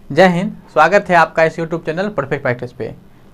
जय हिंद। स्वागत है आपका इस YouTube चैनल परफेक्ट प्रैक्टिस पे।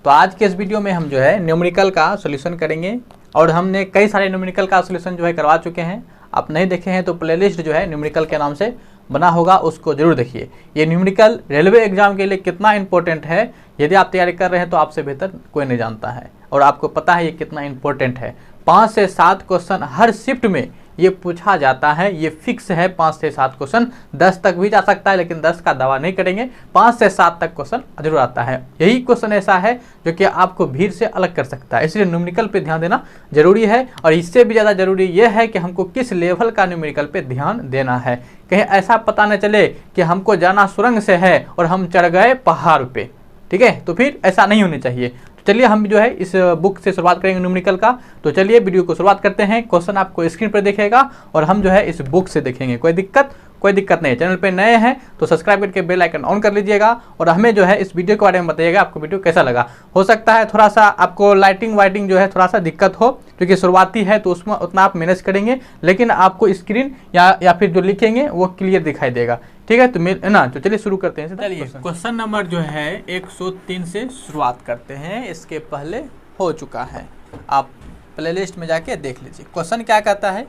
तो आज के इस वीडियो में हम जो है न्यूमेरिकल का सॉल्यूशन करेंगे और हमने कई सारे न्यूमेरिकल का सॉल्यूशन जो है करवा चुके हैं। आप नहीं देखे हैं तो प्लेलिस्ट जो है न्यूमेरिकल के नाम से बना होगा, उसको जरूर देखिए। ये न्यूमेरिकल रेलवे एग्जाम के लिए कितना इंपॉर्टेंट है, यदि आप तैयारी कर रहे हैं तो आपसे बेहतर कोई नहीं जानता है और आपको पता है ये कितना इंपॉर्टेंट है। 5 से 7 क्वेश्चन हर शिफ्ट में ये पूछा जाता है, ये फिक्स है। 5 से 7 क्वेश्चन, 10 तक भी जा सकता है लेकिन 10 का दावा नहीं करेंगे। 5 से 7 तक क्वेश्चन जरूर आता है। यही क्वेश्चन ऐसा है जो कि आपको भीड़ से अलग कर सकता है, इसलिए न्यूमेरिकल पे ध्यान देना जरूरी है। और इससे भी ज़्यादा जरूरी यह है कि हमको किस लेवल का न्यूमेरिकल पे ध्यान देना है। कहीं ऐसा पता न चले कि हमको जाना सुरंग से है और हम चढ़ गए पहाड़ पे, ठीक है, तो फिर ऐसा नहीं होनी चाहिए। चलिए हम जो है इस बुक से शुरुआत करेंगे न्यूमेरिकल का। तो चलिए वीडियो को शुरुआत करते हैं। क्वेश्चन आपको स्क्रीन पर दिखेगा और हम जो है इस बुक से देखेंगे। कोई दिक्कत नहीं है। चैनल पे नए हैं तो सब्सक्राइब करके बेल आइकन ऑन कर लीजिएगा और हमें जो है इस वीडियो के बारे में बताइएगा आपको वीडियो कैसा लगा। हो सकता है थोड़ा सा आपको लाइटिंग वाइटिंग जो है थोड़ा सा दिक्कत हो, क्योंकि शुरुआती है तो उसमें उतना आप मैनेज करेंगे, लेकिन आपको स्क्रीन या फिर जो लिखेंगे वो क्लियर दिखाई देगा, ठीक है। तो ना तो चलिए शुरू करते हैं। चलिए क्वेश्चन नंबर जो है 103 से शुरुआत करते हैं। इसके पहले हो चुका है, आप प्लेलिस्ट में जाके देख लीजिए। क्वेश्चन क्या कहता है,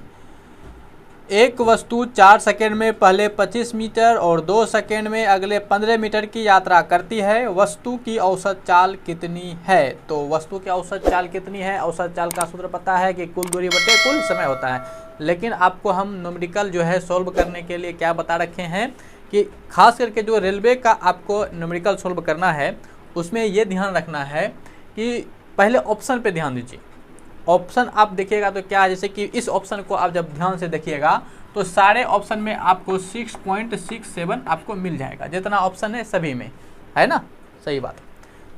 एक वस्तु 4 सेकेंड में पहले 25 मीटर और 2 सेकेंड में अगले 15 मीटर की यात्रा करती है। वस्तु की औसत चाल कितनी है? तो वस्तु की औसत चाल कितनी है? औसत चाल का सूत्र पता है कि कुल दूरी बटे कुल समय होता है। लेकिन आपको हम न्यूमेरिकल जो है सॉल्व करने के लिए क्या बता रखे हैं कि खास करके जो रेलवे का आपको न्यूमेरिकल सॉल्व करना है उसमें ये ध्यान रखना है कि पहले ऑप्शन पे ध्यान दीजिए। ऑप्शन आप देखिएगा तो क्या है, जैसे कि इस ऑप्शन को आप जब ध्यान से देखिएगा तो सारे ऑप्शन में आपको 6.67 आपको मिल जाएगा। जितना ऑप्शन है सभी में, है ना, सही बात।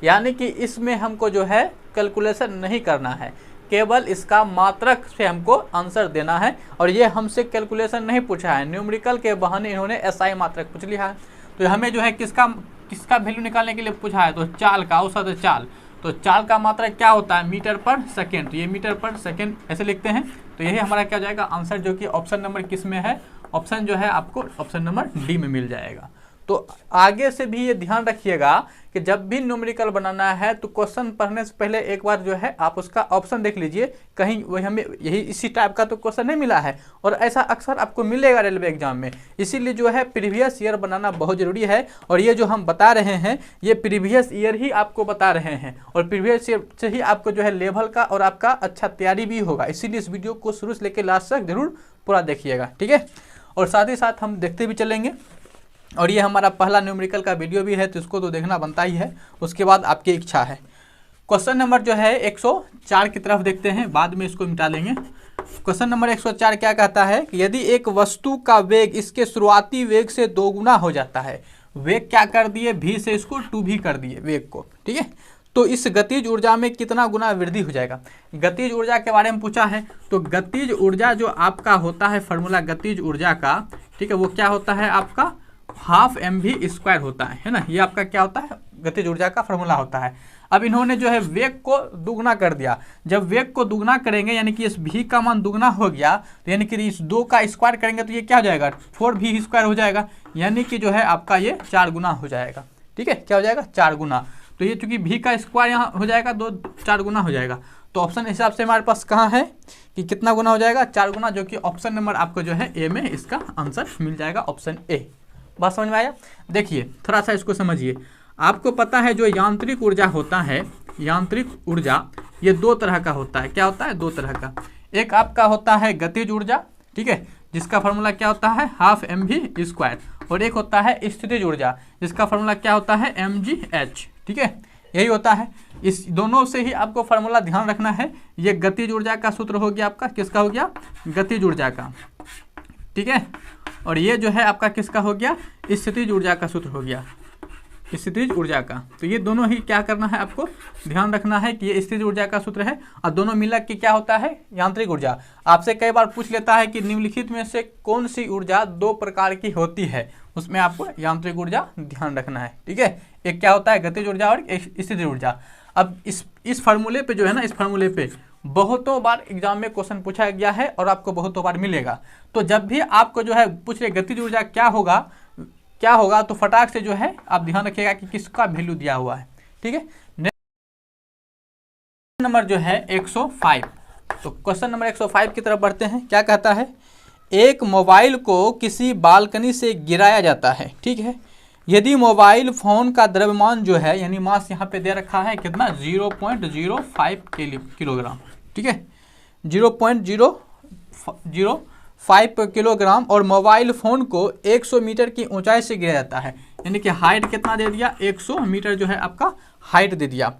यानी कि इसमें हमको जो है कैलकुलेशन नहीं करना है, केवल इसका मात्रक से हमको आंसर देना है। और ये हमसे कैलकुलेशन नहीं पूछा है, न्यूमेरिकल के बहाने इन्होंने एसआई मात्रक पूछ लिया है। तो हमें जो है किसका वैल्यू निकालने के लिए पूछा है, तो चाल का, औसत चाल। तो चाल का मात्रक क्या होता है, मीटर पर सेकेंड। तो ये मीटर पर सेकेंड ऐसे लिखते हैं। तो यही हमारा क्या हो जाएगा आंसर, जो कि ऑप्शन नंबर किस में है, ऑप्शन जो है आपको ऑप्शन नंबर डी में मिल जाएगा। तो आगे से भी ये ध्यान रखिएगा कि जब भी न्यूमेरिकल बनाना है तो क्वेश्चन पढ़ने से पहले एक बार जो है आप उसका ऑप्शन देख लीजिए, कहीं वही हमें यही इसी टाइप का तो क्वेश्चन नहीं मिला है। और ऐसा अक्सर आपको मिलेगा रेलवे एग्जाम में, इसीलिए जो है प्रीवियस ईयर बनाना बहुत ज़रूरी है। और ये जो हम बता रहे हैं ये प्रीवियस ईयर ही आपको बता रहे हैं और प्रीवियस ईयर से ही आपको जो है लेवल का और आपका अच्छा तैयारी भी होगा। इसीलिए इस वीडियो को शुरू से लेकर लास्ट तक जरूर पूरा देखिएगा, ठीक है। और साथ ही साथ हम देखते भी चलेंगे। और ये हमारा पहला न्यूमेरिकल का वीडियो भी है तो इसको तो देखना बनता ही है, उसके बाद आपकी इच्छा है। क्वेश्चन नंबर जो है 104 की तरफ देखते हैं, बाद में इसको मिटा लेंगे। क्वेश्चन नंबर 104 क्या कहता है कि यदि एक वस्तु का वेग इसके शुरुआती वेग से 2 गुना हो जाता है, वेग क्या कर दिए, v से इसको 2v कर दिए वेग को, ठीक है, तो इस गतिज ऊर्जा में कितना गुना वृद्धि हो जाएगा। गतिज ऊर्जा के बारे में पूछा है। तो गतिज ऊर्जा जो आपका होता है फॉर्मूला गतिज ऊर्जा का, ठीक है, वो क्या होता है आपका हाफ mv² होता है ना। ये आपका क्या होता है, गतिज ऊर्जा का फॉर्मूला होता है। अब इन्होंने जो है वेग को दुगना कर दिया। जब वेग को दुगना करेंगे यानी कि इस v का मान दुगना हो गया, तो यानी कि इस 2 का स्क्वायर करेंगे तो ये क्या हो जाएगा, 4v² हो जाएगा। यानी कि जो है आपका ये 4 गुना हो जाएगा, ठीक है, क्या हो जाएगा, 4 गुना। तो ये चूंकि v का स्क्वायर यहाँ हो जाएगा 4 गुना हो जाएगा। तो ऑप्शन हिसाब से हमारे पास कहाँ है कि कितना गुना हो जाएगा, 4 गुना, जो कि ऑप्शन नंबर आपको जो है ए में इसका आंसर मिल जाएगा, ऑप्शन ए। बात समझ में आया? देखिए थोड़ा सा इसको समझिए। आपको पता है जो यांत्रिक ऊर्जा होता है, यांत्रिक ऊर्जा ये 2 तरह का होता है। क्या होता है, 2 तरह का। एक आपका होता है गतिज ऊर्जा, ठीक है, जिसका फॉर्मूला क्या होता है हाफ mv²। और एक होता है स्थितिज ऊर्जा, जिसका फॉर्मूला क्या होता है mgh, ठीक है, यही होता है। इस दोनों से ही आपको फार्मूला ध्यान रखना है। ये गतिज ऊर्जा का सूत्र हो गया आपका, किसका हो गया, गतिज ऊर्जा का, ठीक है। और ये जो है आपका किसका हो गया, स्थितिज ऊर्जा का सूत्र हो गया, स्थितिज ऊर्जा का। तो ये दोनों ही क्या करना है, आपको ध्यान रखना है कि ये स्थितिज ऊर्जा का सूत्र है और दोनों मिला के क्या होता है, यांत्रिक ऊर्जा। आपसे कई बार पूछ लेता है कि निम्नलिखित में से कौन सी ऊर्जा 2 प्रकार की होती है, उसमें आपको यांत्रिक ऊर्जा ध्यान रखना है, ठीक है। एक क्या होता है गतिज ऊर्जा और एक स्थितिज ऊर्जा। अब इस फार्मूले पे जो है ना, इस फार्मूले पे बहुतों बार एग्जाम में क्वेश्चन पूछा गया है और आपको बहुतों बार मिलेगा। तो जब भी आपको जो है पूछ रहे गतिज ऊर्जा क्या होगा, क्या होगा, तो फटाक से जो है आप ध्यान रखिएगा कि किसका वैल्यू दिया हुआ है। ठीक है, नेक्स्ट नंबर जो है 105। तो क्वेश्चन नंबर 105 की तरफ बढ़ते हैं। क्या कहता है, एक मोबाइल को किसी बालकनी से गिराया जाता है। ठीक है, यदि मोबाइल फोन का द्रव्यमान जो है, यानी मास यहाँ पे दे रखा है कितना, 0.05 किलोग्राम। ठीक है, 0.005 किलोग्राम, और मोबाइल फ़ोन को 100 मीटर की ऊंचाई से गिराया जाता है, यानी कि हाइट कितना दे दिया, 100 मीटर जो है आपका हाइट दे दिया।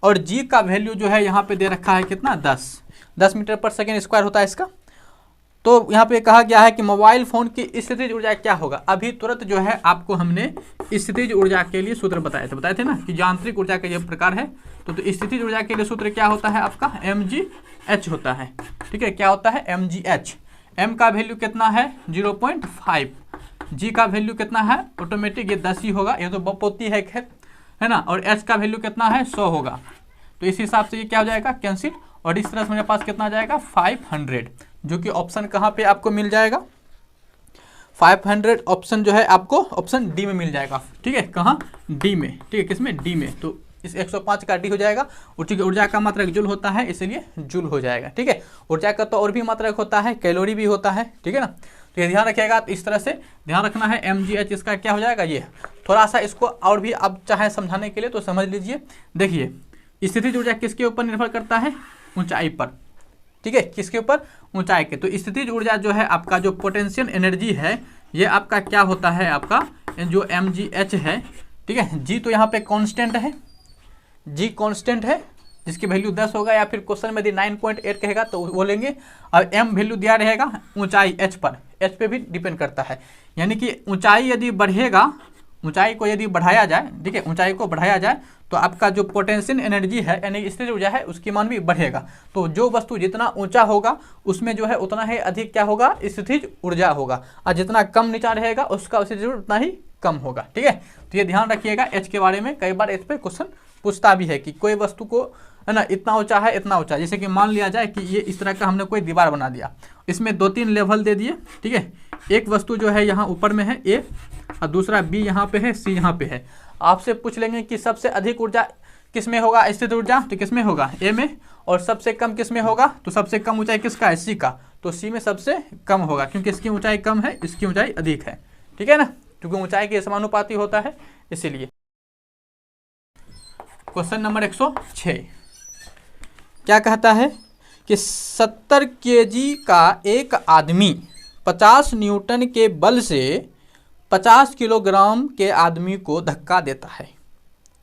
और जी का वैल्यू जो है यहाँ पे दे रखा है कितना, 10 मीटर पर सेकेंड स्क्वायर होता है इसका। तो यहाँ पे कहा गया है कि मोबाइल फ़ोन की स्थितिज ऊर्जा क्या होगा। अभी तुरंत जो है आपको हमने स्थितिज ऊर्जा के लिए सूत्र बताए थे ना कि यांत्रिक ऊर्जा का ये प्रकार है। तो स्थितिज ऊर्जा के लिए सूत्र क्या होता है आपका, mgh होता है। ठीक है, क्या होता है, mgh। m का वैल्यू कितना है, 0.5। g का वैल्यू कितना है, ऑटोमेटिक ये 10 ही होगा, ये तो बपोती है खैर, है ना। और h का वैल्यू कितना है, 100 होगा। तो इस हिसाब से ये क्या हो जाएगा, कैंसिल। और इस तरह से मेरे पास कितना आ जाएगा, 500, जो कि ऑप्शन कहाँ पे आपको मिल जाएगा, 500 ऑप्शन जो है आपको ऑप्शन डी में मिल जाएगा। ठीक है, कहाँ, डी में। ठीक है, किसमें, डी में। तो इस 105 का डी हो जाएगा। ऊर्जा का मात्रक जूल होता है, इसलिए जूल हो जाएगा। ठीक है, ऊर्जा का तो और भी मात्रक होता है, कैलोरी भी होता है। ठीक है ना, तो ये ध्यान रखिएगा। तो इस तरह से ध्यान रखना है। mgh इसका क्या हो जाएगा, ये थोड़ा सा इसको और भी आप चाहे समझाने के लिए तो समझ लीजिए। देखिए, स्थितिज ऊर्जा किसके ऊपर निर्भर करता है, ऊंचाई पर। ठीक है, किसके ऊपर, ऊंचाई के। तो स्थितिज ऊर्जा जो है आपका जो पोटेंशियल एनर्जी है, ये आपका क्या होता है, आपका जो mgh है। ठीक है, जी तो यहाँ पे कांस्टेंट है, जी कांस्टेंट है, जिसकी वैल्यू 10 होगा, या फिर क्वेश्चन में यदि 9.8 कहेगा तो वो लेंगे। और m वैल्यू दिया रहेगा ऊंचाई h पर, h पे भी डिपेंड करता है। यानी कि ऊंचाई यदि बढ़ेगा, ऊंचाई को यदि बढ़ाया जाए, ठीक है, ऊंचाई को बढ़ाया जाए तो आपका जो पोटेंशियल एनर्जी है, यानी स्थितिज ऊर्जा है, उसकी मान भी बढ़ेगा। तो जो वस्तु जितना ऊंचा होगा उसमें जो है उतना ही अधिक क्या होगा, स्थितिज ऊर्जा होगा, और जितना कम नीचा रहेगा उसका स्थितिज ऊर्जा उतना ही कम होगा। ठीक है, तो ये ध्यान रखिएगा। एच के बारे में कई बार इस पर क्वेश्चन पूछता भी है कि कोई वस्तु को, है ना, इतना ऊंचा है, इतना ऊंचा। जैसे कि मान लिया जाए कि ये इस तरह का हमने कोई दीवार बना दिया, इसमें 2-3 लेवल दे दिए। ठीक है, एक वस्तु जो है यहाँ ऊपर में है ए, और दूसरा बी यहाँ पे है, सी यहाँ पे है। आपसे पूछ लेंगे कि सबसे अधिक ऊर्जा किस में होगा, स्थितिज ऊर्जा, तो किस में होगा, ए में। और सबसे कम किस में होगा, तो सबसे कम ऊंचाई किसका है, सी का। तो सी में सबसे कम होगा, क्योंकि इसकी ऊंचाई कम है, इसकी ऊंचाई अधिक है। ठीक है ना, क्योंकि ऊंचाई के समानुपाती होता है, इसीलिए। क्वेश्चन नंबर 106 क्या कहता है कि 70 kg का एक आदमी 50 न्यूटन के बल से 50 किलोग्राम के आदमी को धक्का देता है।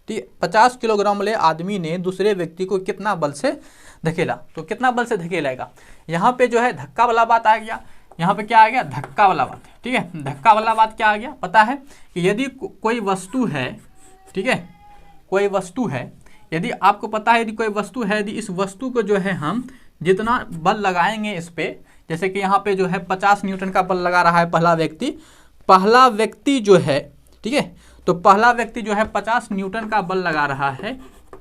ठीक, 50 किलोग्राम वाले आदमी ने दूसरे व्यक्ति को कितना बल से धकेला, तो कितना बल से धकेलेगा। यहाँ पे जो है धक्का वाला बात आ गया, यहाँ पे क्या आ गया, धक्का वाला बात। ठीक है, धक्का वाला बात क्या आ गया, पता है कि यदि कोई वस्तु है, ठीक है, कोई वस्तु है, यदि आपको पता है यदि कोई वस्तु है, यदि इस वस्तु को जो है हम जितना बल लगाएंगे इस पे, जैसे कि यहाँ पे जो है 50 न्यूटन का बल लगा रहा है पहला व्यक्ति जो है, ठीक है, तो पहला व्यक्ति जो है 50 न्यूटन का बल लगा रहा है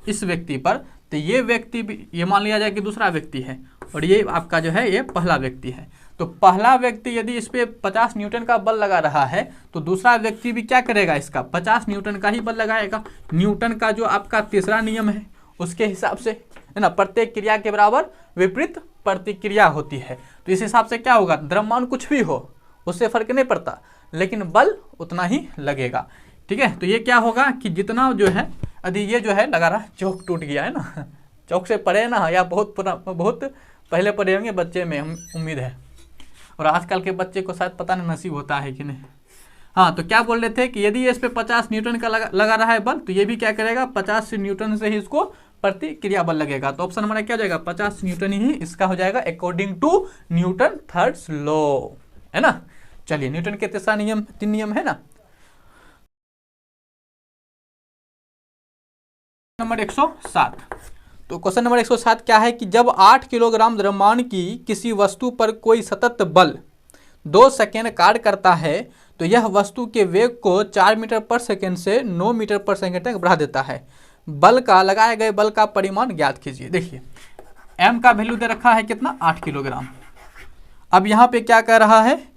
इस व्यक्ति पर। तो ये व्यक्ति भी, ये मान लिया जाए कि दूसरा व्यक्ति है, और ये आपका जो है ये पहला व्यक्ति है। तो पहला व्यक्ति यदि इस पे 50 न्यूटन का बल लगा रहा है, तो दूसरा व्यक्ति भी क्या करेगा, इसका 50 न्यूटन का ही बल लगाएगा। न्यूटन का जो आपका तीसरा नियम है उसके हिसाब से, है ना, प्रत्येक क्रिया के बराबर विपरीत प्रतिक्रिया होती है। तो इस हिसाब से क्या होगा, द्रव्यमान कुछ भी हो उससे फर्क नहीं पड़ता, लेकिन बल उतना ही लगेगा। ठीक है, तो ये क्या होगा कि जितना जो है, यदि ये जो है लगा रहा, चौक टूट गया है ना, चौक से पढ़े ना, या बहुत पहले पढ़े होंगे बच्चे में, हम उम्मीद है, और आजकल के बच्चे को शायद पता नहीं नसीब होता है कि नहीं। हाँ, तो क्या बोल रहे थे कि यदि इस पे 50 न्यूटन का लगा रहा है बल, तो ये भी क्या करेगा, 50 न्यूटन से ही इसको प्रतिक्रिया बल लगेगा। तो ऑप्शन हमारा क्या हो जाएगा, 50 न्यूटन ही इसका हो जाएगा according to Newton third's law, है ना। चलिए, न्यूटन के तीसरा नियम, 3 नियम है ना। नंबर 107, तो क्वेश्चन नंबर 107 क्या है कि जब 8 किलोग्राम द्रव्यमान की किसी वस्तु पर कोई सतत बल 2 सेकेंड कार्य करता है, तो यह वस्तु के वेग को 4 मीटर पर सेकेंड से 9 मीटर पर सेकेंड तक बढ़ा देता है। बल का, लगाए गए बल का परिमाण ज्ञात कीजिए। देखिए, m का वैल्यू दे रखा है कितना, 8 किलोग्राम। अब यहाँ पे क्या कह रहा है,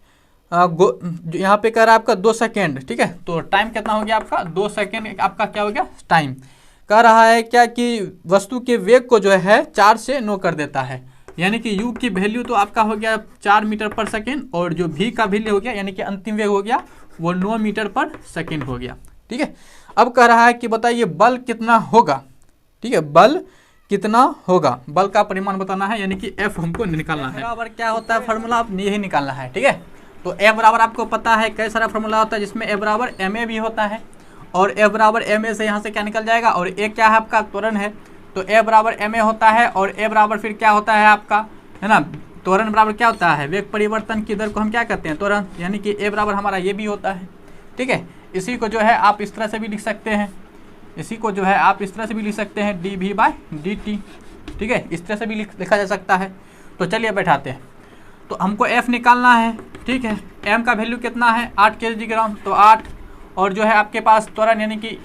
यहाँ पे कह रहा है आपका 2 सेकेंड, ठीक है। तो टाइम कितना हो गया आपका 2 सेकेंड, आपका क्या हो गया टाइम। कह रहा है क्या कि वस्तु के वेग को जो है 4 से 9 कर देता है, यानी कि u की वैल्यू तो आपका हो गया 4 मीटर पर सेकेंड, और जो v का वैल्यू हो गया यानी कि अंतिम वेग हो गया वो 9 मीटर पर सेकेंड हो गया, ठीक है। अब कह रहा है कि बताइए बल कितना होगा, ठीक है, बल कितना होगा, बल का परिमाण बताना है, यानी कि F हमको निकालना है। बराबर क्या होता है फार्मूला, आप यही निकालना है, ठीक है। तो F बराबर आपको पता है कई सारा फार्मूला होता है, जिसमें F बराबर ma भी होता है, और F बराबर ma से यहाँ से क्या निकल जाएगा, और A क्या है आपका त्वरण है, तो F बराबर ma होता है, और A बराबर फिर क्या होता है आपका, है ना, त्वरण बराबर क्या होता है, वेग परिवर्तन की दर को हम क्या कहते हैं त्वरण, यानी कि A बराबर हमारा ये भी होता है, ठीक है। इसी को जो है आप इस तरह से भी लिख सकते हैं, इसी को जो है आप इस तरह से भी लिख सकते हैं dv/dt, ठीक है, इस तरह से भी लिखा जा सकता है। तो चलिए बैठाते हैं, तो हमको F निकालना है, ठीक है। M का वैल्यू कितना है 8 kg, तो 8, और जो है आपके पास त्वरण यानी कि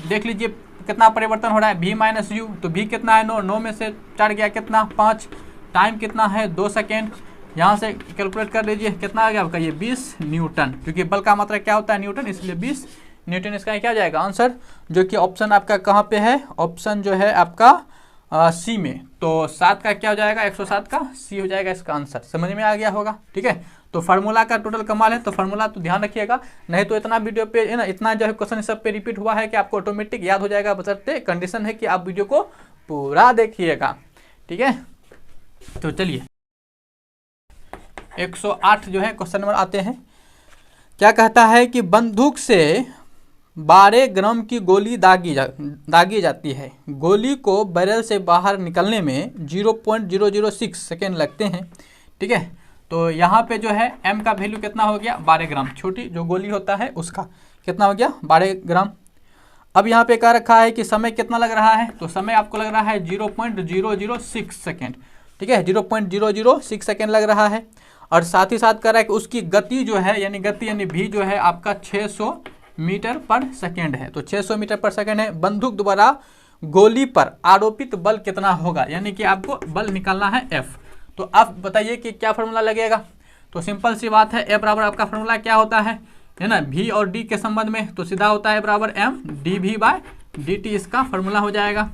देख लीजिए कितना परिवर्तन हो रहा है v - u, तो v कितना है 9, 9 में से 4 गया कितना 5, टाइम कितना है 2 सेकेंड, यहाँ से कैलकुलेट कर लीजिए कितना आ गया आपका ये 20 न्यूटन, क्योंकि बल का मात्रा क्या होता है न्यूटन, इसलिए 20 न्यूटन इसका क्या जाएगा आंसर, जो कि ऑप्शन आपका कहाँ पे है, ऑप्शन जो है आपका सी में। तो 7 का क्या हो जाएगा 107 का सी हो जाएगा इसका आंसर। समझ में आ गया होगा, ठीक है। तो फार्मूला का टोटल कमाल है, तो फार्मूला तो ध्यान रखिएगा, नहीं तो इतना वीडियो पे है ना, इतना जो है क्वेश्चन सब पे रिपीट हुआ है कि आपको ऑटोमेटिक याद हो जाएगा, बशर्ते कंडीशन है कि आप वीडियो को पूरा देखिएगा, ठीक है। तो चलिए 108 जो है क्वेश्चन नंबर आते हैं। क्या कहता है कि बंदूक से 12 ग्राम की गोली दागी जाती है, गोली को बैरल से बाहर निकलने में 0.006 सेकेंड लगते हैं, ठीक है। तो यहाँ पे जो है m का वैल्यू कितना हो गया 12 ग्राम, छोटी जो गोली होता है उसका कितना हो गया 12 ग्राम। अब यहाँ पे कह रखा है कि समय कितना लग रहा है, तो समय आपको लग रहा है 0.006 सेकेंड, ठीक है, 0.006 सेकेंड लग रहा है। और साथ ही साथ कह रहा है कि उसकी गति जो है यानी v जो है आपका 600 मीटर पर सेकेंड है, तो 600 मीटर पर सेकेंड है। बंदूक द्वारा गोली पर आरोपित बल कितना होगा, यानी कि आपको बल निकालना है F। तो आप बताइए कि क्या फार्मूला लगेगा, तो सिंपल सी बात है F बराबर आपका फार्मूला क्या होता है ना, V और D के संबंध में, तो सीधा होता है बराबर m dv/dt, इसका फार्मूला हो जाएगा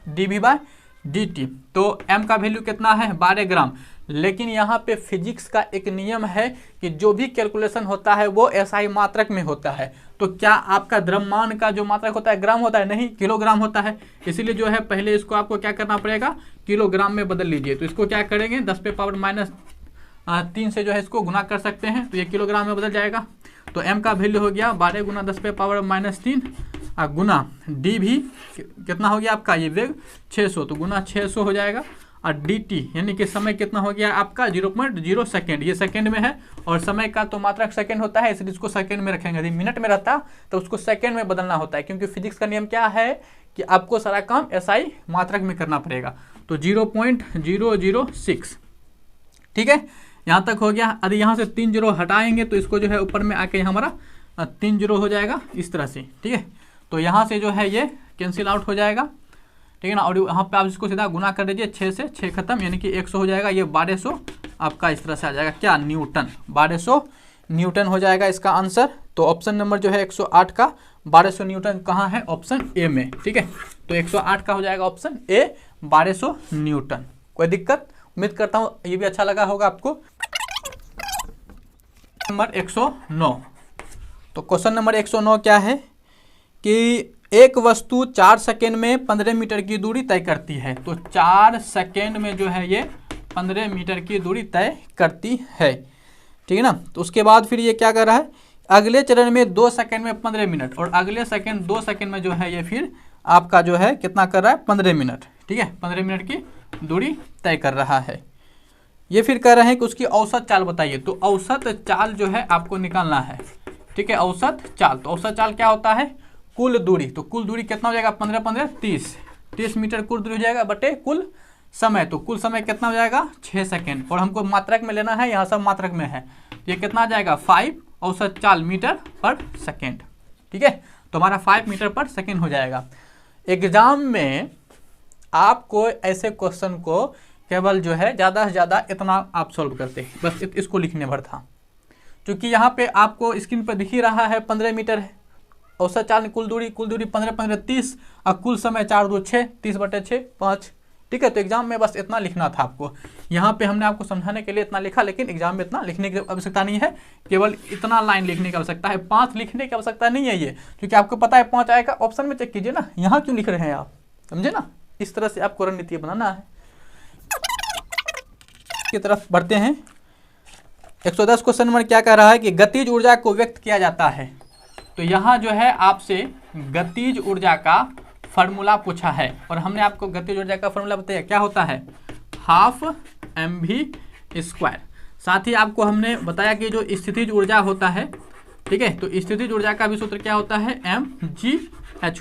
dv/dt। तो m का वैल्यू कितना है 12 ग्राम, लेकिन यहाँ पे फिजिक्स का एक नियम है कि जो भी कैलकुलेशन होता है वो SI मात्रक में होता है। तो क्या आपका द्रव्यमान का जो मात्रक होता है ग्राम होता है, नहीं किलोग्राम होता है, इसीलिए जो है पहले इसको आपको क्या करना पड़ेगा किलोग्राम में बदल लीजिए। तो इसको क्या करेंगे 10⁻³ से जो है इसको गुना कर सकते हैं, तो ये किलोग्राम में बदल जाएगा। तो m का वैल्यू हो गया 12 गुना 10⁻³ गुना dv कितना हो गया आपका ये वेग 600, तो गुना 600 हो जाएगा, और dt यानी कि समय कितना हो गया आपका 0.0 सेकेंड, ये सेकेंड में है, और समय का तो मात्रक सेकेंड होता है, इसलिए इसको सेकेंड में रखेंगे। यदि मिनट में रहता तो उसको सेकेंड में बदलना होता है, क्योंकि फिजिक्स का नियम क्या है कि आपको सारा काम SI मात्रक में करना पड़ेगा। तो 0.006, ठीक है, यहाँ तक हो गया। यदि यहाँ से 3 जीरो हटाएंगे तो इसको जो है ऊपर में आके हमारा 3 जीरो हो जाएगा इस तरह से, ठीक है। तो यहाँ से जो है ये कैंसिल आउट हो जाएगा, ठीक है ना, और यहाँ पे आप इसको सीधा गुना कर दीजिए 6 से 6 खत्म, यानी कि 100 हो जाएगा, ये 1200 आपका इस तरह से आ जाएगा क्या न्यूटन, 1200 न्यूटन हो जाएगा इसका आंसर। तो ऑप्शन नंबर जो है 108 का 1200 न्यूटन कहाँ है, ऑप्शन ए में, ठीक है। तो 108 का हो जाएगा ऑप्शन ए 1200 न्यूटन। कोई दिक्कत, उम्मीद करता हूँ ये भी अच्छा लगा होगा आपको। नंबर 109, तो क्वेश्चन नंबर 109 क्या है कि एक वस्तु 4 सेकेंड में 15 मीटर की दूरी तय करती है, तो 4 सेकेंड में जो है ये 15 मीटर की दूरी तय करती है, ठीक है ना। तो उसके बाद फिर ये क्या कर रहा है, अगले चरण में 2 सेकेंड में 15 मिनट, और अगले सेकेंड 2 सेकेंड में जो है ये फिर आपका जो है कितना कर रहा है 15 मिनट, ठीक है, 15 मिनट की दूरी तय कर रहा है। ये फिर कह रहे हैं कि उसकी औसत चाल बताइए, तो औसत चाल जो है आपको निकालना है, ठीक है, औसत चाल। तो औसत चाल क्या होता है, कुल दूरी, तो कुल दूरी कितना हो जाएगा 15 15 30 मीटर कुल दूरी हो जाएगा बटे कुल समय, तो कुल समय कितना हो जाएगा 6 सेकेंड, और हमको मात्रक में लेना है, यहाँ सब मात्रक में है, ये कितना आ जाएगा 5 औसत चाल मीटर पर सेकेंड, ठीक है। तो हमारा 5 मीटर पर सेकेंड हो जाएगा। एग्जाम में आपको ऐसे क्वेश्चन को केवल जो है ज़्यादा से ज़्यादा इतना आप सॉल्व करते हैं, बस इसको लिखने भर था। क्योंकि यहाँ पे आपको स्क्रीन पर दिख ही रहा है 15 मीटर है। औसत चाल कुल दूरी 15 15 30 और कुल समय 4 2 6 30/6 5। ठीक है, तो एग्जाम में बस इतना लिखना था आपको। यहाँ पे हमने आपको समझाने के लिए इतना लिखा, लेकिन एग्जाम में इतना लिखने की आवश्यकता नहीं है, केवल इतना लाइन लिखने की आवश्यकता है। 5 लिखने की आवश्यकता नहीं है ये, क्योंकि आपको पता है 5 आएगा। ऑप्शन में चेक कीजिए ना, यहाँ क्यों लिख रहे हैं आप, समझे ना। इस तरह से आपको रणनीति बनाना है। की तरफ बढ़ते हैं। 110 क्वेश्चन नंबर क्या कह रहा है कि गतिज ऊर्जा को व्यक्त किया जाता है। तो यहाँ जो है आपसे गतिज ऊर्जा का फार्मूला पूछा है, और हमने आपको गतिज ऊर्जा का फार्मूला बताया क्या होता है, 12 mv²। साथ ही आपको हमने बताया कि जो स्थितिज ऊर्जा होता है, ठीक है, तो स्थितिज ऊर्जा का भी सूत्र क्या होता है, mgh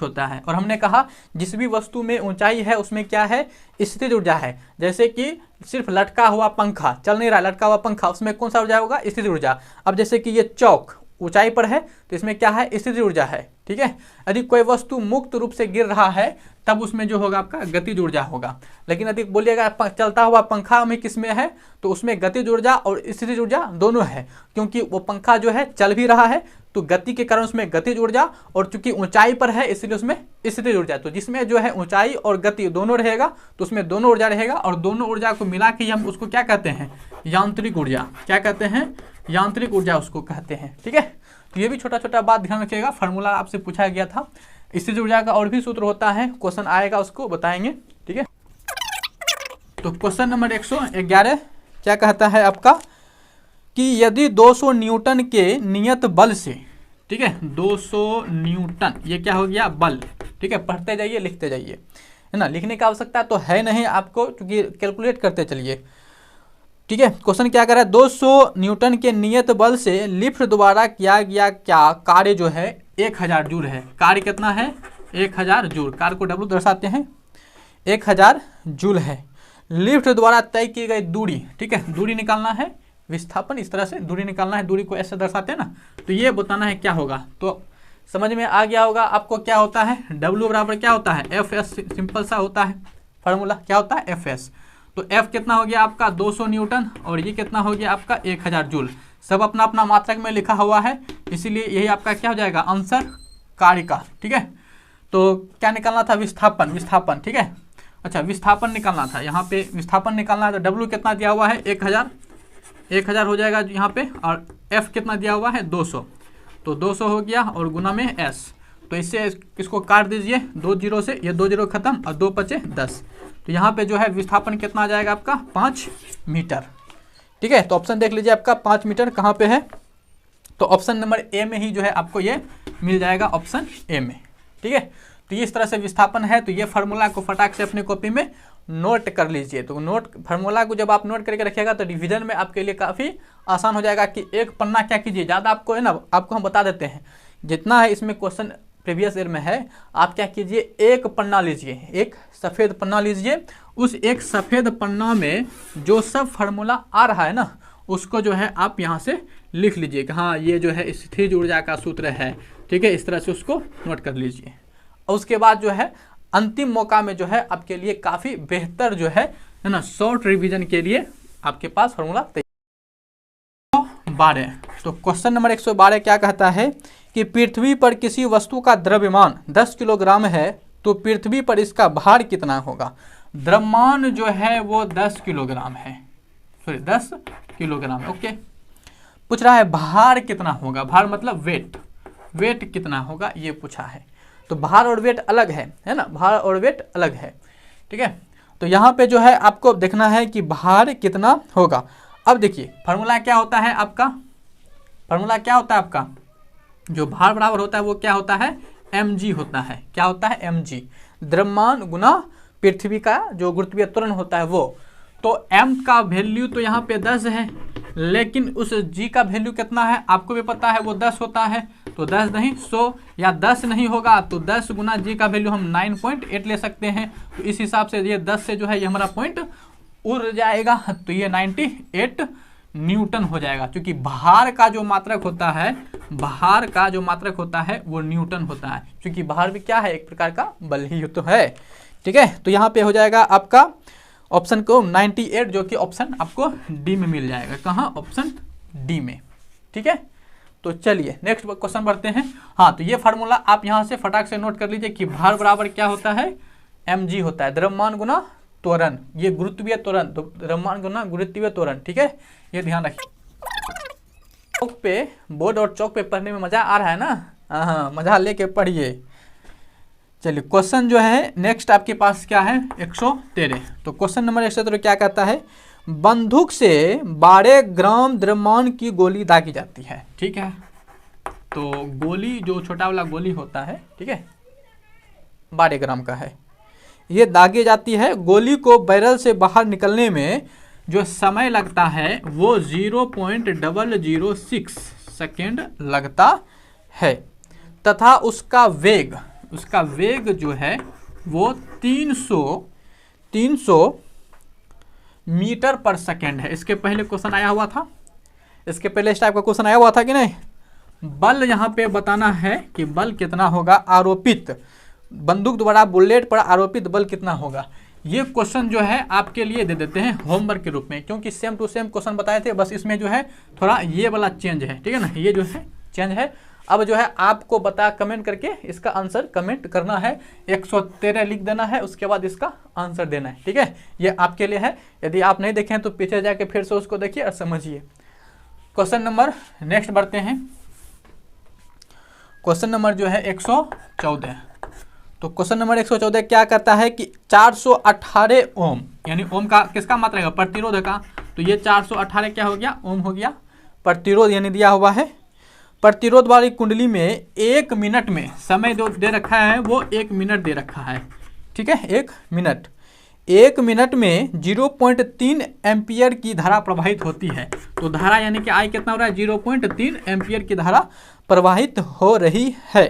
होता है। और हमने कहा जिस भी वस्तु में ऊंचाई है उसमें क्या है, स्थितिज ऊर्जा है। जैसे कि सिर्फ लटका हुआ पंखा, चल नहीं रहा, लटका हुआ पंखा, उसमें कौन सा ऊर्जा होगा, स्थितिज ऊर्जा। अब जैसे कि ये चौक ऊंचाई पर है तो इसमें क्या है, स्थितिज ऊर्जा है। ठीक है, यदि कोई वस्तु मुक्त रूप से गिर रहा है तब उसमें जो होगा आपका गतिज ऊर्जा होगा। लेकिन यदि बोलिएगा चलता हुआ पंखा में किस में है, तो उसमें गतिज ऊर्जा और स्थितिज ऊर्जा दोनों है, क्योंकि वो पंखा जो है चल भी रहा है तो गति के कारण उसमें गतिज ऊर्जा, और चूंकि ऊंचाई पर है इसलिए उसमें स्थितिज ऊर्जा। तो जिसमें जो है ऊंचाई और गति दोनों रहेगा तो उसमें दोनों ऊर्जा रहेगा, और दोनों ऊर्जा को मिला के हम उसको क्या कहते हैं, यांत्रिक ऊर्जा। क्या कहते हैं, यांत्रिक ऊर्जा उसको कहते हैं। ठीक है, तो ये भी छोटा छोटा बात ध्यान रखिएगा। फार्मूला आपसे पूछा गया था। स्थितिज ऊर्जा का और भी सूत्र होता है, क्वेश्चन आएगा उसको बताएंगे। ठीक है, तो क्वेश्चन नंबर 111 क्या कहता है आपका कि यदि 200 न्यूटन के नियत बल से, ठीक है, 200 न्यूटन, ये क्या हो गया, बल। ठीक है, पढ़ते जाइए लिखते जाइए, है ना। लिखने की आवश्यकता तो है नहीं आपको, क्योंकि कैलकुलेट करते चलिए। ठीक है, क्वेश्चन क्या कर रहा है, 200 न्यूटन के नियत बल से लिफ्ट द्वारा किया गया क्या कार्य जो है 1000 जूल है। कार्य कितना है, 1000 जूल। कार्य को W दर्शाते हैं, 1000 जूल है। लिफ्ट द्वारा तय की गई दूरी, ठीक है, दूरी निकालना है, विस्थापन, इस तरह से दूरी निकालना है। दूरी को ऐसे दर्शाते हैं ना, तो ये बताना है क्या होगा। तो समझ में आ गया होगा आपको क्या होता है, W बराबर क्या होता है, Fs। सिंपल सा होता है फार्मूला, क्या होता है, Fs। तो F कितना हो गया आपका 200 न्यूटन, और ये कितना हो गया आपका 1000 जूल। सब अपना अपना मात्रक में लिखा हुआ है, इसीलिए यही आपका क्या हो जाएगा, आंसर कार्य का। ठीक है, तो क्या निकालना था, विस्थापन। विस्थापन, ठीक है, अच्छा विस्थापन निकालना था। यहाँ पे विस्थापन निकालना है तो W कितना दिया हुआ है, 1000 हो जाएगा यहाँ पे, और F कितना दिया हुआ है 200, तो 200 हो गया, और गुना में S। तो इससे इसको काट दीजिए 2 0 से, ये 2 0 खत्म, और 2 बचे 10। तो यहाँ पे जो है विस्थापन कितना आ जाएगा आपका, 5 मीटर। ठीक है, तो ऑप्शन देख लीजिए आपका 5 मीटर कहाँ पे है, तो ऑप्शन नंबर ए में ही जो है आपको ये मिल जाएगा, ऑप्शन ए में। ठीक है, तो ये इस तरह से विस्थापन है। तो ये फार्मूला को फटाक से अपनी कॉपी में नोट कर लीजिए। तो नोट फार्मूला को जब आप नोट करके रखिएगा तो रिवीजन में आपके लिए काफ़ी आसान हो जाएगा। कि एक पन्ना क्या कीजिए, ज़्यादा आपको है ना, आपको हम बता देते हैं जितना है इसमें क्वेश्चन प्रीवियस ईयर में है, आप क्या कीजिए, एक पन्ना लीजिए, एक सफ़ेद पन्ना लीजिए। उस एक सफ़ेद पन्ना में जो सब फार्मूला आ रहा है ना, उसको जो है आप यहाँ से लिख लीजिए कि हाँ ये जो है स्थितिज ऊर्जा का सूत्र है। ठीक है, इस तरह से उसको नोट कर लीजिए। और उसके बाद जो है अंतिम मौका में जो है आपके लिए काफ़ी बेहतर जो है ना, शॉर्ट रिवीजन के लिए आपके पास फार्मूला तैयार। 12, तो क्वेश्चन नंबर 112 क्या कहता है कि पृथ्वी पर किसी वस्तु का द्रव्यमान 10 किलोग्राम है, तो पृथ्वी पर इसका भार कितना होगा। द्रव्यमान जो है वो 10 किलोग्राम है, सॉरी 10 किलोग्राम। ओके, पूछ रहा है भार कितना होगा, भार मतलब वेट, वेट कितना होगा ये पूछा है। तो भार और वेट अलग है ना, भार और वेट अलग है। ठीक है, तो यहाँ पे जो है आपको देखना है कि भार कितना होगा। अब देखिए फार्मूला क्या होता है आपका, फार्मूला क्या होता है आपका, जो भार बराबर होता है वो क्या होता है, mg होता है। क्या होता है, mg, द्रव्यमान गुना पृथ्वी का जो गुरुत्वीय त्वरण होता है वो। तो m का वैल्यू तो यहाँ पे 10 है, लेकिन उस g का वैल्यू कितना है आपको भी पता है, वो 10 होता है। तो 10 नहीं 100, या 10 नहीं होगा तो 10 गुना g का वैल्यू हम 9.8 ले सकते हैं। तो इस हिसाब से ये 10 से जो है ये हमारा पॉइंट उड़ जाएगा, तो ये 98 न्यूटन हो जाएगा। क्योंकि भार का जो मात्रक होता है, भार का जो मात्रक होता है वो न्यूटन होता है। क्योंकि भार भी क्या है, एक प्रकार का बल ही तो है। ठीक है, तो यहाँ पे हो जाएगा आपका ऑप्शन को 98, जो कि ऑप्शन आपको डी में मिल जाएगा। कहाँ, ऑप्शन डी में। ठीक है। तो चलिए नेक्स्ट क्वेश्चन बढ़ते हैं। हाँ, तो ये फार्मूला आप यहाँ से फटाक से नोट कर लीजिए कि भार बराबर क्या होता है, mg होता है, द्रव्यमान गुना त्वरण, ये गुरुत्वीय त्वरण, तो द्रव्यमान गुना गुरुत्वीय त्वरण, ठीक है, ये ध्यान रखिए। चौक पे बोर्ड और चौक पे पढ़ने में मजा आ रहा है ना, हाँ मजा लेके पढ़िए। चलिए क्वेश्चन जो है नेक्स्ट आपके पास क्या है, 113। तो क्वेश्चन नंबर 113 क्या कहता है, बंदूक से 12 ग्राम द्रव्यमान की गोली दागी जाती है, ठीक है। तो गोली जो छोटा वाला गोली होता है, ठीक है, 12 ग्राम का है, ये दागी जाती है। गोली को बैरल से बाहर निकलने में जो समय लगता है वो 0.006 सेकेंड लगता है तथा उसका वेग जो है वो 300 मीटर पर सेकेंड है। इसके पहले क्वेश्चन आया हुआ था, इसके पहले इस टाइप का क्वेश्चन आया हुआ था कि नहीं। बल यहाँ पे बताना है कि बल कितना होगा, आरोपित बंदूक द्वारा बुलेट पर आरोपित बल कितना होगा। ये क्वेश्चन जो है आपके लिए दे देते हैं होमवर्क के रूप में, क्योंकि सेम टू सेम क्वेश्चन बताए थे, बस इसमें जो है थोड़ा ये वाला चेंज है, ठीक है ना, ये जो है चेंज है। अब जो है आपको बता कमेंट करके इसका आंसर कमेंट करना है, 113 लिख देना है, उसके बाद इसका आंसर देना है, ठीक है। ये आपके लिए है, यदि आप नहीं देखें तो पीछे जाके फिर से उसको देखिए और समझिए। क्वेश्चन नंबर नेक्स्ट बढ़ते हैं, क्वेश्चन नंबर जो है 114। तो क्वेश्चन नंबर 114 क्या कहता है कि 418 ओम, यानी ओम का किसका मात्रा है, प्रतिरोध का। तो ये 418 क्या हो गया, ओम हो गया, प्रतिरोध यानी दिया हुआ है। प्रतिरोध वाली कुंडली में 1 मिनट में समय जो दे रखा है वो 1 मिनट दे रखा है, ठीक है, 1 मिनट। 1 मिनट में 0.3 एम्पियर की धारा प्रवाहित होती है। तो धारा यानी कि आई कितना हो रहा है, 0.3 एम्पियर की धारा प्रवाहित हो रही है,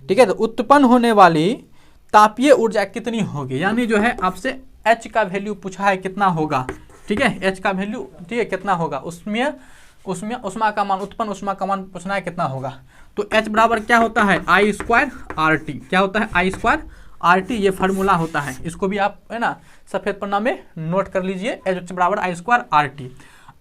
ठीक है। तो उत्पन्न होने वाली तापीय ऊर्जा कितनी होगी, यानी जो है आपसे H का वैल्यू पूछा है कितना होगा, ठीक है, H का वैल्यू, ठीक है, कितना होगा, उसमें उष्मा का मान, उत्पन्न उष्मा का मान पूछना है कितना होगा। तो H बराबर क्या होता है, I स्क्वायर RT, क्या होता है, I स्क्वायर RT, ये फार्मूला होता है। इसको भी आप है ना सफेद पन्ना में नोट कर लीजिए, H बराबर I स्क्वायर RT।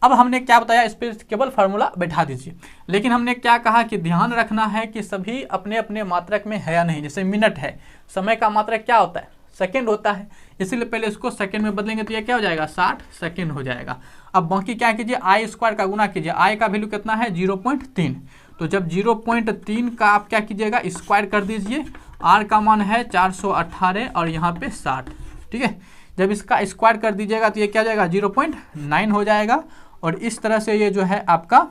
अब हमने क्या बताया, इस पर केवल फार्मूला बैठा दीजिए, लेकिन हमने क्या कहा कि ध्यान रखना है कि सभी अपने अपने मात्रक में है या नहीं। जैसे मिनट है, समय का मात्रक क्या होता है, सेकंड होता है, इसीलिए पहले इसको सेकंड में बदलेंगे तो ये क्या हो जाएगा, 60 सेकंड हो जाएगा। अब बाकी क्या कीजिए, आई स्क्वायर का गुना कीजिए, आई का वैल्यू कितना है, 0.3। तो जब 0.3 का आप क्या कीजिएगा, स्क्वायर कर दीजिए, आर का मान है 418 और यहाँ पे 60, ठीक है। जब इसका स्क्वायर कर दीजिएगा तो ये क्या हो जाएगा, 0.9 हो जाएगा, और इस तरह से ये जो है आपका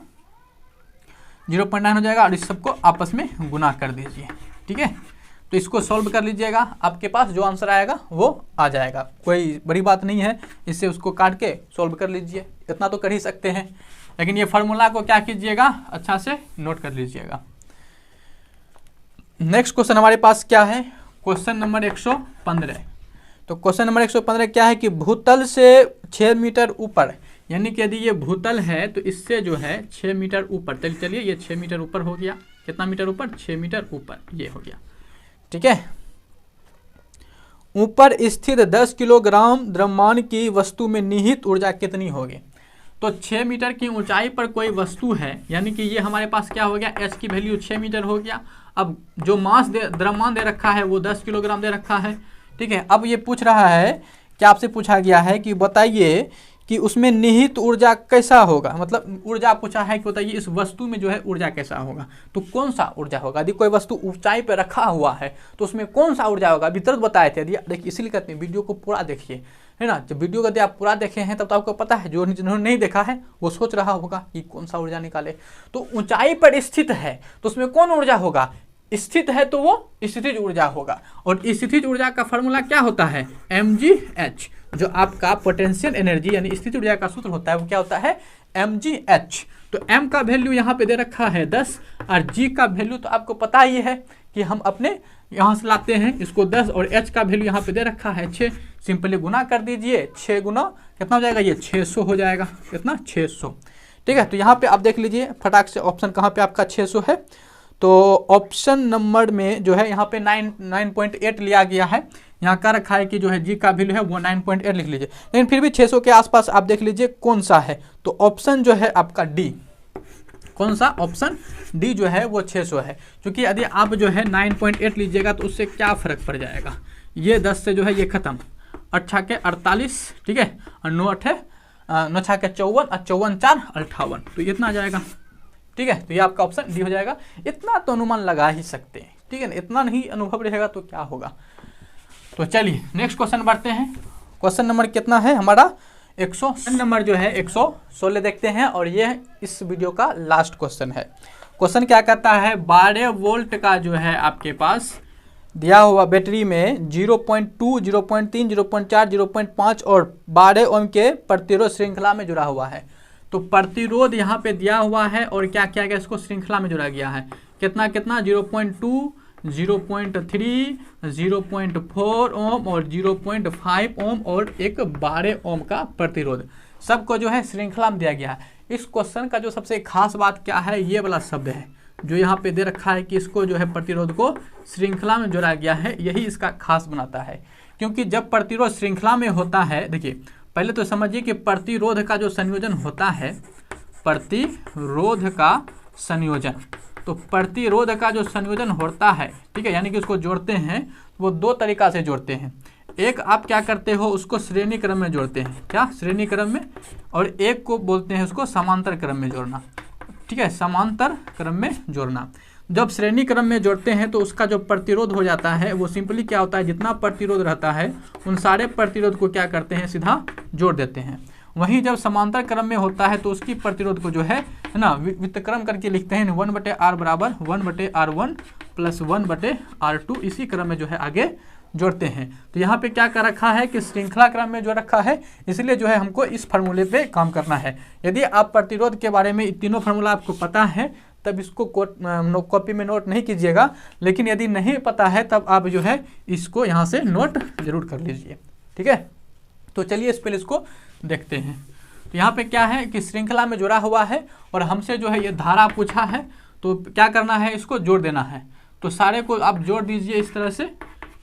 0.9 हो जाएगा, और इस सबको आपस में गुना कर दीजिए, ठीक है। तो इसको सॉल्व कर लीजिएगा, आपके पास जो आंसर आएगा वो आ जाएगा, कोई बड़ी बात नहीं है, इससे उसको काट के सॉल्व कर लीजिए, इतना तो कर ही सकते हैं। लेकिन ये फार्मूला को क्या कीजिएगा, अच्छा से नोट कर लीजिएगा। नेक्स्ट क्वेश्चन हमारे पास क्या है, क्वेश्चन नंबर 115। तो क्वेश्चन नंबर 115 क्या है कि भूतल से 6 मीटर ऊपर, यानी कि यदि ये भूतल है तो इससे जो है 6 मीटर ऊपर, चलिए ये 6 मीटर ऊपर हो गया, कितना मीटर ऊपर, 6 मीटर ऊपर, ये हो गया, ठीक है। ऊपर स्थित 10 किलोग्राम द्रव्यमान की वस्तु में निहित ऊर्जा कितनी होगी। तो 6 मीटर की ऊंचाई पर कोई वस्तु है, यानी कि ये हमारे पास क्या हो गया, H की वैल्यू 6 मीटर हो गया। अब जो मास द्रव्यमान दे रखा है वो 10 किलोग्राम दे रखा है, ठीक है। अब ये पूछ रहा है कि आपसे पूछा गया है कि बताइए कि उसमें निहित ऊर्जा कैसा होगा, मतलब ऊर्जा पूछा है कि बताइए इस वस्तु में जो है ऊर्जा कैसा होगा। तो कौन सा ऊर्जा होगा, यदि कोई वस्तु ऊंचाई पर रखा हुआ है तो उसमें कौन सा ऊर्जा होगा, अभी तुरंत बताए थे। यदि देखिए, इसीलिए कहते हैं वीडियो को पूरा देखिए, है ना। जब वीडियो यदि आप पूरा देखे हैं तब तो आपको पता है, जो जिन्होंने नहीं देखा है वो सोच रहा होगा कि कौन सा ऊर्जा निकाले। तो ऊंचाई पर स्थित है तो उसमें कौन ऊर्जा होगा, स्थित है तो वो स्थितिज ऊर्जा होगा, और स्थितिज ऊर्जा का फॉर्मूला क्या होता है, mgh। जो आपका पोटेंशियल एनर्जी यानी स्थितिज ऊर्जा का सूत्र होता है वो क्या होता है, mgh। तो m का वैल्यू यहाँ पे दे रखा है 10, और g का वैल्यू तो आपको पता ही है कि हम अपने यहाँ से लाते हैं इसको 10, और h का वैल्यू यहाँ पे दे रखा है 6। सिंपली गुना कर दीजिए, 6 गुना कितना हो जाएगा, ये 600 हो जाएगा, कितना, 600, ठीक है। तो यहाँ पे आप देख लीजिए फटाक से ऑप्शन कहाँ पे आपका 600 है। तो ऑप्शन नंबर में जो है यहाँ पे 9.8 लिया गया है, यहाँ का रखा है कि जो है जी का वैल्यू है वो 9.8 लिख लीजिए, लेकिन फिर भी 600 के आसपास आप देख लीजिए कौन सा है। तो ऑप्शन जो है आपका डी, कौन सा? ऑप्शन डी जो है वो 600 है। क्योंकि यदि आप जो है 9.8 लीजिएगा तो उससे क्या फ़र्क पड़ जाएगा, ये 10 से जो है ये खत्म, 8 के 48, ठीक है, और 9 8 9 6 के 54 और 54 4 58, तो इतना आ जाएगा, ठीक है। तो ये आपका ऑप्शन डी हो जाएगा। इतना तो अनुमान लगा ही सकते हैं, ठीक है ना, इतना नहीं अनुभव रहेगा तो क्या होगा। तो चलिए नेक्स्ट क्वेश्चन बढ़ते हैं। क्वेश्चन नंबर कितना है हमारा? 100 नंबर जो है 116 देखते हैं, और ये इस वीडियो का लास्ट क्वेश्चन है। क्वेश्चन क्या कहता है? 12 वोल्ट का जो है आपके पास दिया हुआ बैटरी में 0.2, 0.3, 0.4, 0.5 और 12 ओम के प्रतिरोध श्रृंखला में जुड़ा हुआ है। तो प्रतिरोध यहाँ पे दिया हुआ है और क्या किया गया, इसको श्रृंखला में जोड़ा गया है। कितना कितना? 0.2, 0.3, 0.4 ओम और 0.5 ओम और एक 12 ओम का प्रतिरोध, सबको जो है श्रृंखला में दिया गया है। इस क्वेश्चन का जो सबसे खास बात क्या है, ये वाला शब्द है जो यहाँ पे दे रखा है कि इसको जो है प्रतिरोध को श्रृंखला में जोड़ा गया है, यही इसका खास बनाता है। क्योंकि जब प्रतिरोध श्रृंखला में होता है, देखिए पहले तो समझिए कि प्रतिरोध का जो संयोजन होता है, प्रतिरोध का संयोजन, तो प्रतिरोध का जो संयोजन होता है, ठीक है, यानी कि उसको जोड़ते हैं, वो दो तरीका से जोड़ते हैं। एक आप क्या करते हो, उसको श्रेणी क्रम में जोड़ते हैं, क्या? श्रेणी क्रम में, और एक को बोलते हैं उसको समांतर क्रम में जोड़ना, ठीक है, समांतर क्रम में जोड़ना। जब श्रेणी क्रम में जोड़ते हैं तो उसका जो प्रतिरोध हो जाता है वो सिंपली क्या होता है, जितना प्रतिरोध रहता है उन सारे प्रतिरोध को क्या करते हैं, सीधा जोड़ देते हैं। वहीं जब समांतर क्रम में होता है तो उसकी प्रतिरोध को जो है ना व्युत्क्रम करके लिखते हैं, 1/r बराबर 1/r1 प्लस 1/r2, इसी क्रम में जो है आगे जोड़ते हैं। तो यहाँ पे क्या कर रखा है कि श्रृंखला क्रम में जो रखा है, इसलिए जो है हमको इस फार्मूले पे काम करना है। यदि आप प्रतिरोध के बारे में तीनों फार्मूला आपको पता है तब इसको कॉपी में नोट नहीं कीजिएगा, लेकिन यदि नहीं पता है तब आप जो है इसको यहाँ से नोट जरूर कर लीजिए, ठीक है। तो चलिए इस पर इसको देखते हैं। तो यहाँ पे क्या है कि श्रृंखला में जुड़ा हुआ है और हमसे जो है ये धारा पूछा है, तो क्या करना है, इसको जोड़ देना है। तो सारे को आप जोड़ दीजिए इस तरह से,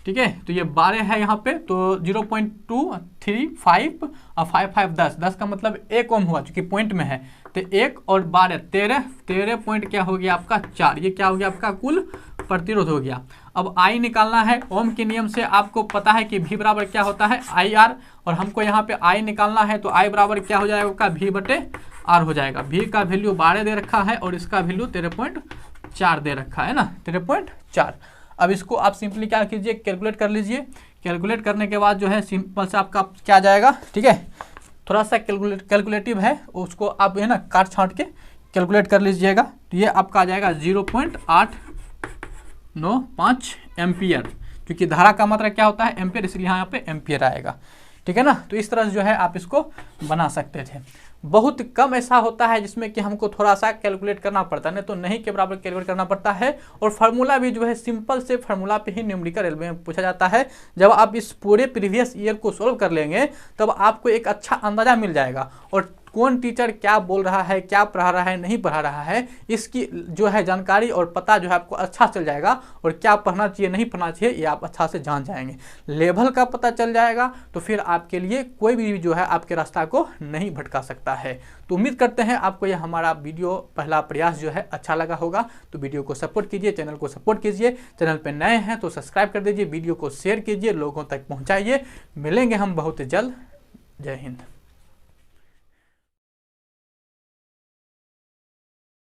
ठीक है। तो ये 12 है यहाँ पे, तो 0.2, 3, 5 और 5, 5, 10, 10 का मतलब 1 ओम हुआ, चूंकि पॉइंट में है, तो 1 और 12, 13 पॉइंट क्या हो गया आपका 4, ये क्या हो गया आपका कुल प्रतिरोध हो गया। अब आई निकालना है। ओम के नियम से आपको पता है कि V बराबर क्या होता है, IR, और हमको यहाँ पे आई निकालना है, तो आई बराबर क्या हो जाएगा आपका V/R हो जाएगा। V का वैल्यू 12 दे रखा है और इसका वैल्यू 13.4 दे रखा है ना, 13.4। अब इसको आप सिंपली क्या कीजिए, कैलकुलेट कर लीजिए। कैलकुलेट करने के बाद जो है सिंपल से आपका क्या आ जाएगा, ठीक है, थोड़ा सा कैलकुलेटिव है, उसको आप है ना काट छाँट के कैलकुलेट कर लीजिएगा। तो ये आपका आ जाएगा 0.895 एम्पियर, क्योंकि धारा का मात्रा क्या होता है, एम्पियर, इसलिए यहाँ पे एम्पियर आएगा, ठीक है ना। तो इस तरह से जो है आप इसको बना सकते थे। बहुत कम ऐसा होता है जिसमें कि हमको थोड़ा सा कैलकुलेट करना पड़ता है, नहीं तो नहीं के बराबर कैलकुलेट करना पड़ता है। और फार्मूला भी जो है सिंपल से फार्मूला पे ही न्यूमेरिकल रेलवे में पूछा जाता है। जब आप इस पूरे प्रीवियस ईयर को सॉल्व कर लेंगे तब आपको एक अच्छा अंदाजा मिल जाएगा, और कौन टीचर क्या बोल रहा है, क्या पढ़ा रहा है, नहीं पढ़ा रहा है, इसकी जो है जानकारी और पता जो है आपको अच्छा चल जाएगा। और क्या पढ़ना चाहिए, नहीं पढ़ना चाहिए, ये आप अच्छा से जान जाएंगे। लेवल का पता चल जाएगा तो फिर आपके लिए कोई भी जो है आपके रास्ता को नहीं भटका सकता है। तो उम्मीद करते हैं आपको यह हमारा वीडियो पहला प्रयास जो है अच्छा लगा होगा। तो वीडियो को सपोर्ट कीजिए, चैनल को सपोर्ट कीजिए। चैनल पर नए हैं तो सब्सक्राइब कर दीजिए, वीडियो को शेयर कीजिए, लोगों तक पहुँचाइए। मिलेंगे हम बहुत जल्द। जय हिंद।